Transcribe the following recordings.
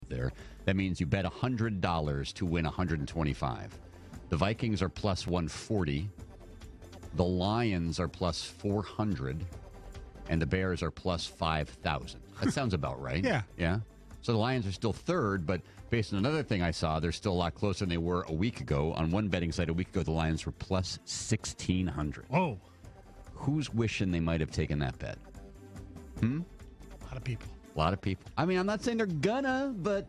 there. That means you bet $100 to win $125. The Vikings are plus 140. The Lions are plus 400. And the Bears are plus 5,000. That sounds about right. Yeah. Yeah. So the Lions are still third, but based on another thing I saw, they're still a lot closer than they were a week ago. On one betting site a week ago, the Lions were plus 1,600. Whoa. Who's wishing they might have taken that bet? A lot of people. A lot of people. I mean, I'm not saying they're gonna, but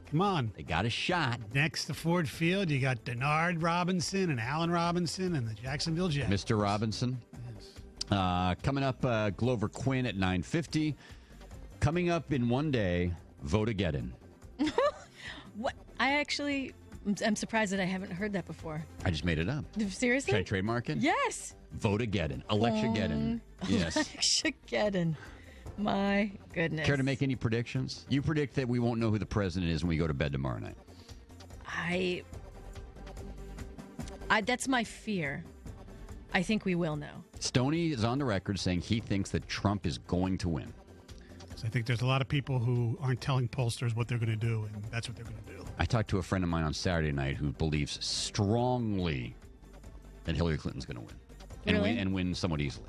Come on. they got a shot. Next to Ford Field, you got Denard Robinson and Allen Robinson and the Jacksonville Jets. Mr. Robinson. Yes. Coming up, Glover Quinn at 9:50. Coming up in one day, Vote-A-Geddon. What? I'm surprised that I haven't heard that before. I just made it up. Seriously? Should I trademark it? Yes. Vote-A-Geddon. Election-Geddon. Yes. Election-Geddon. My goodness. Care to make any predictions? You predict that we won't know who the president is when we go to bed tomorrow night. That's my fear. I think we will know. Stoney is on the record saying he thinks that Trump is going to win. So I think there's a lot of people who aren't telling pollsters what they're going to do, and that's what they're going to do. I talked to a friend of mine on Saturday night who believes strongly that Hillary Clinton's going to win. Really? And win somewhat easily.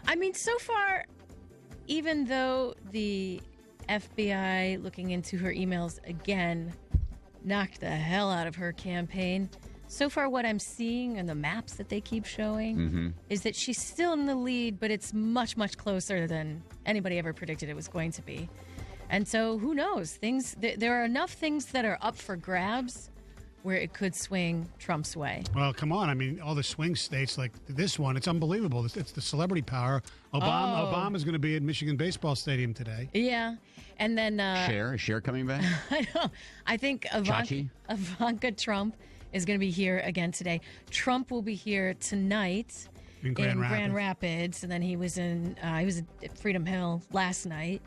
I mean, so far, even though the FBI looking into her emails again knocked the hell out of her campaign, so far what I'm seeing and the maps that they keep showing is that she's still in the lead, but it's much, much closer than anybody ever predicted it was going to be. And so who knows? There are enough things that are up for grabs where it could swing Trump's way. Well, come on. I mean, all the swing states like this one, it's unbelievable. It's the celebrity power. Obama's going to be at Michigan Baseball Stadium today. Yeah. And then... Is Cher coming back? I know. I think Ivanka Trump is going to be here again today. Trump will be here tonight in Grand Rapids. And then he was at Freedom Hill last night.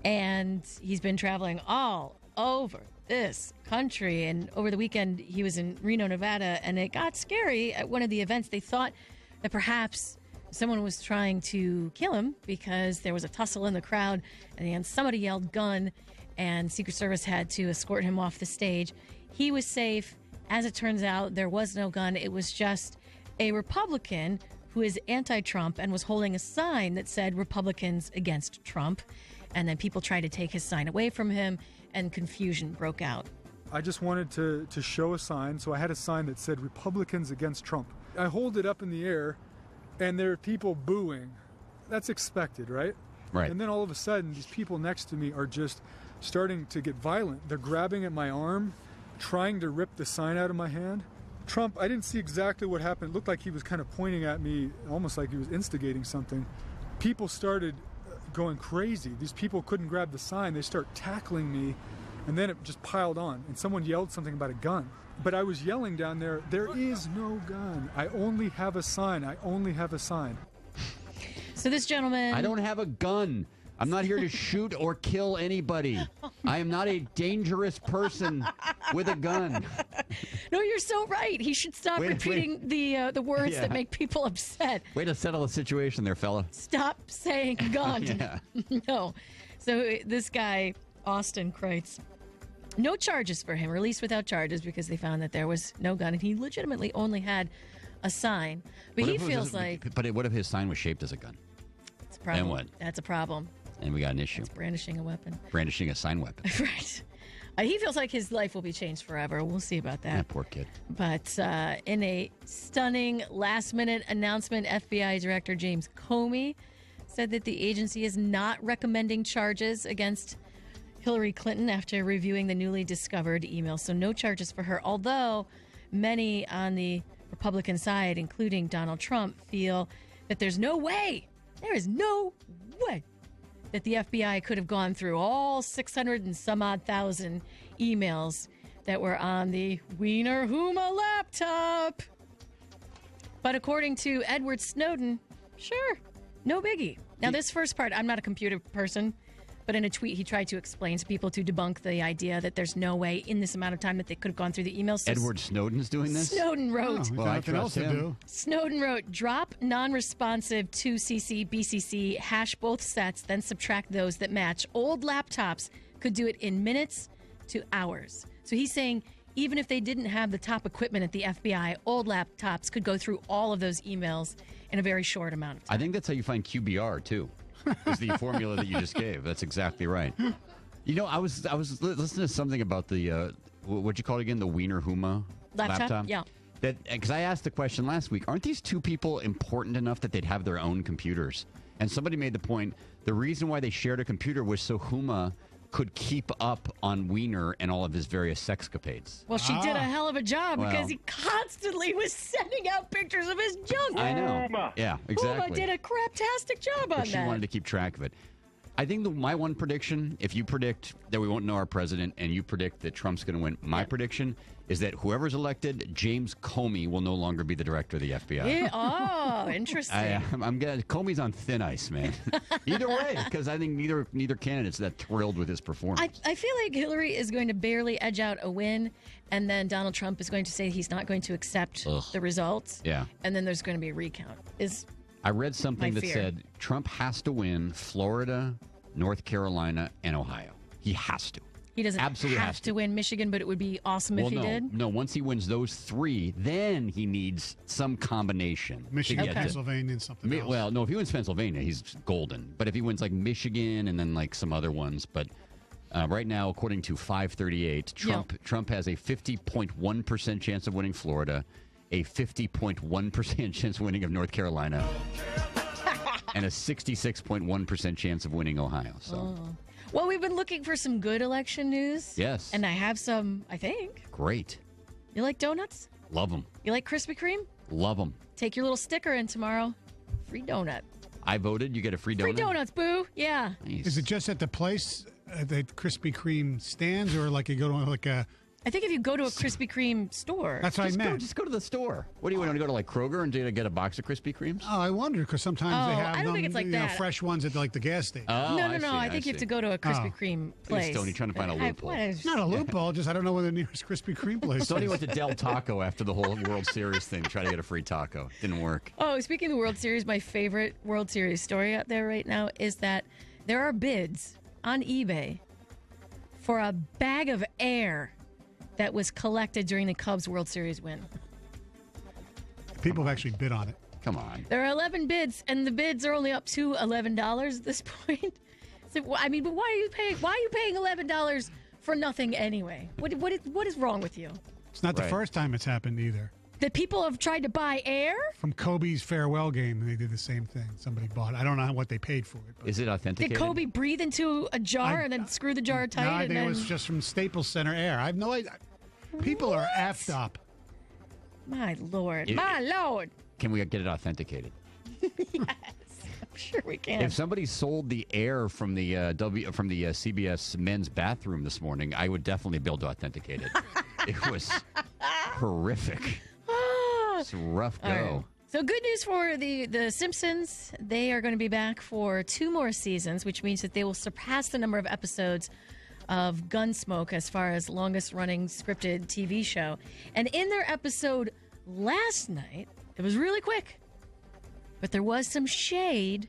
And he's been traveling all over this country. And over the weekend, he was in Reno, Nevada, and it got scary at one of the events. They thought that perhaps someone was trying to kill him because there was a tussle in the crowd, and then somebody yelled gun, and Secret Service had to escort him off the stage. He was safe. As it turns out, there was no gun. It was just a Republican who is anti-Trump and was holding a sign that said Republicans against Trump. And then people tried to take his sign away from him, and confusion broke out. I just wanted to show a sign, so I had a sign that said Republicans against Trump. I hold it up in the air, and there are people booing. That's expected, right? Right. And then all of a sudden, these people next to me are just starting to get violent. They're grabbing at my arm, trying to rip the sign out of my hand. Trump, I didn't see exactly what happened. It looked like he was kind of pointing at me, almost like he was instigating something. People started going crazy. These people couldn't grab the sign. They start tackling me, and then it just piled on. And someone yelled something about a gun. But I was yelling down there, there is no gun. I only have a sign. I only have a sign. So this gentleman... I don't have a gun. I'm not here to shoot or kill anybody. I am not a dangerous person with a gun. No, you're so right. He should stop repeating the words that make people upset. Way to settle a situation there, fella. Stop saying gun. Yeah. No. So this guy, Austin Kreitz, no charges for him, released without charges because they found that there was no gun, and he legitimately only had a sign. But he feels like... But what if his sign was shaped as a gun? It's a problem. And what? That's a problem. And we got an issue. It's brandishing a weapon. Brandishing a sign weapon. Right. He feels like his life will be changed forever. We'll see about that. Yeah, poor kid. But in a stunning last-minute announcement, FBI Director James Comey said that the agency is not recommending charges against Hillary Clinton after reviewing the newly discovered email. So no charges for her, although many on the Republican side, including Donald Trump, feel that there is no way that the FBI could have gone through all 600 and some odd thousand emails that were on the Wiener Huma laptop. But according to Edward Snowden, sure, no biggie. Now, this first part, I'm not a computer person, but in a tweet, he tried to explain to people to debunk the idea that there's no way in this amount of time that they could have gone through the emails. So Edward Snowden's doing this? Snowden wrote. Well, I trust him. Snowden wrote, drop non-responsive 2CC, BCC, hash both sets, then subtract those that match. Old laptops could do it in minutes to hours. So he's saying even if they didn't have the top equipment at the FBI, old laptops could go through all of those emails in a very short amount of time. I think that's how you find QBR, too, is the formula that you just gave. That's exactly right. You know, I was listening to something about the, what'd you call it again, the Wiener Huma laptop? Yeah. Because I asked the question last week, aren't these two people important enough that they'd have their own computers? And somebody made the point, the reason why they shared a computer was so Huma could keep up on Wiener and all of his various sexcapades. Well, she did a hell of a job because he constantly was sending out pictures of his junk. I know. Yeah, exactly. Huma did a craptastic job on But she wanted to keep track of it. I think my one prediction, if you predict that we won't know our president and you predict that Trump's going to win, my prediction is that whoever's elected, James Comey will no longer be the director of the FBI. Yeah. Oh, interesting. Comey's on thin ice, man. Either way, because I think neither candidate's that thrilled with his performance. I feel like Hillary is going to barely edge out a win, and then Donald Trump is going to say he's not going to accept the results. Yeah. And then there's going to be a recount. I read something that said Trump has to win Florida, North Carolina, and Ohio. He has to. He doesn't absolutely have to win Michigan, but it would be awesome if he did. No, once he wins those three, then he needs some combination. Michigan, Pennsylvania, and something else. Well, no, if he wins Pennsylvania, he's golden. But if he wins like Michigan and then like some other ones, but right now, according to 538, Trump has a 50.1% chance of winning Florida, a 50.1% chance of winning of North Carolina, and a 66.1% chance of winning Ohio. So. Well, we've been looking for some good election news. Yes. And I have some, I think. Great. You like donuts? Love them. You like Krispy Kreme? Love them. Take your little sticker in tomorrow. Free donut. I voted. You get a free donut? Free donuts, boo. Yeah. Nice. Is it just at the place that Krispy Kreme stands, or like you go to like a... I think if you go to a Krispy Kreme store. That's what I meant. Just go to the store. What do you want to go to, like Kroger and get a box of Krispy Kremes? Oh, I wonder, because sometimes they have I don't think it's like that. fresh ones at like the gas station. Oh, No. I think you have to go to a Krispy Kreme place. Stoney trying to find a loophole. It's not a loophole, just I don't know where the nearest Krispy Kreme place is. Stoney went to Del Taco after the whole World Series thing, try to get a free taco. Didn't work. Oh, speaking of the World Series, my favorite World Series story out there right now is that there are bids on eBay for a bag of air that was collected during the Cubs World Series win. People have actually bid on it. Come on. There are 11 bids, and the bids are only up to $11 at this point. So, I mean, but why are you paying $11 for nothing anyway? What is wrong with you? It's not the first time it's happened either. That people have tried to buy air? From Kobe's farewell game, they did the same thing. Somebody bought it. I don't know what they paid for it. Is it authenticated? Did Kobe breathe into a jar and then screw the jar tight? No, I think it was just from Staples Center Air. I have no idea. People are effed up. My Lord. My Lord. Can we get it authenticated? Yes. I'm sure we can. If somebody sold the air from the CBS men's bathroom this morning, I would definitely be able to authenticate it. It was horrific. It's a rough go. Right. So good news for the Simpsons. They are going to be back for 2 more seasons, which means that they will surpass the number of episodes of Gunsmoke as far as longest running scripted TV show. And in their episode last night, it was really quick, but there was some shade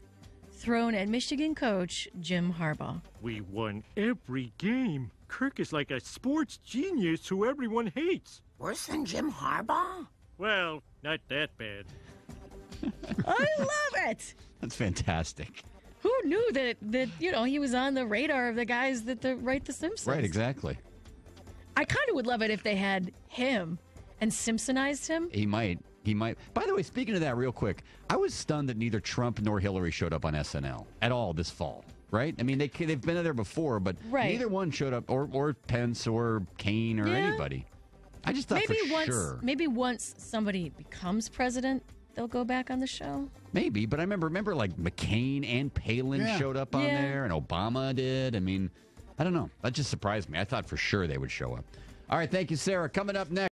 thrown at Michigan coach Jim Harbaugh. We won every game. Kirk is like a sports genius who everyone hates. Worse than Jim Harbaugh? Well, not that bad. I love it. That's fantastic. Who knew that he was on the radar of the guys that write The Simpsons? Right, exactly. I kind of would love it if they had him and Simpsonized him. He might. By the way, speaking of that real quick, I was stunned that neither Trump nor Hillary showed up on SNL at all this fall. Right? I mean, they've been there before, but neither one showed up, or Pence or Kane or anybody. I just thought maybe once somebody becomes president, they'll go back on the show. Maybe, but I remember like McCain and Palin showed up on there, and Obama did. I mean, I don't know. That just surprised me. I thought for sure they would show up. All right, thank you, Sarah. Coming up next.